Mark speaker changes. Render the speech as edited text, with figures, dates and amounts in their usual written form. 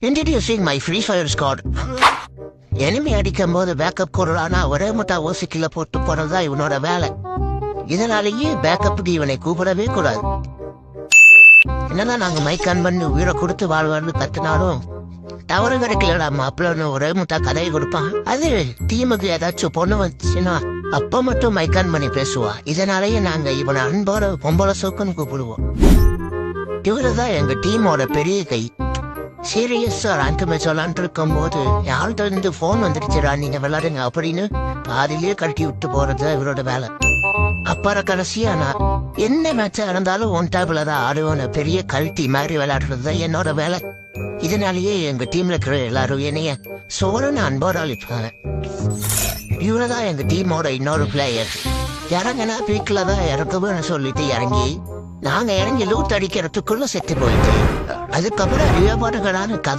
Speaker 1: Introducing my Free Fire squad. Enemy அடிக்கும் போது backup கொடுறானா ஒரே முட்டா ஓசிக்கில போட்டு போறதா இவனோட வேலை. இதனாலேயே பேக்கப்புக்கு இவனை கூப்பிடவே கூடாது. என்னதான் நாங்க மைக் ஆன் பண்ணி உயிரை கொடுத்து வாழ்வான்னு கத்துனாலும் தவறு கிடைக்கலடா மாப்பிள்ளன்னு ஒரே முட்டா கதையை கொடுப்பான். அது டீமுக்கு ஏதாச்சும் பொண்ணு வந்துச்சுன்னா அப்ப மட்டும் மைக் ஆன் பண்ணி பேசுவா. இதனாலேயே நாங்க இவனை அன்போட பொம்பளை சோக்குன்னு கூப்பிடுவோம். இவருதான் எங்க டீமோட பெரிய கை. சீரியஸா ரேங்க் மேட்ச் விளாண்டு இருக்கும் போது யார்கிட்ட இருந்து போன் வந்துடுச்சுடா நீங்க விளையாடுங்க அப்படின்னு பாதிலேயே கட்டி விட்டு போறது இவரோட வேலை. அப்புறம் கடைசியா நான் என்ன மேட்சா இருந்தாலும் ஒன் டேபிள் தான் ஆடுவோன்னு பெரிய கல்ட்டி மாதிரி விளையாடுறது என்னோட வேலை. இதனாலேயே எங்க டீம்ல இருக்கிற எல்லாரும் என்னைய சோழன்னு அன்போட அழிப்பாங்க. இவரதான் எங்க டீமோட இன்னொரு பிளேயர். இறங்கினா பீக்ல தான் இறக்குவேன்னு சொல்லிட்டு இறங்கி நாங்க இறங்கி லூட் அடிக்கிறதுக்குள்ள செத்து போயிட்டு அதுக்கப்புறம் அறியப்பாடுகளான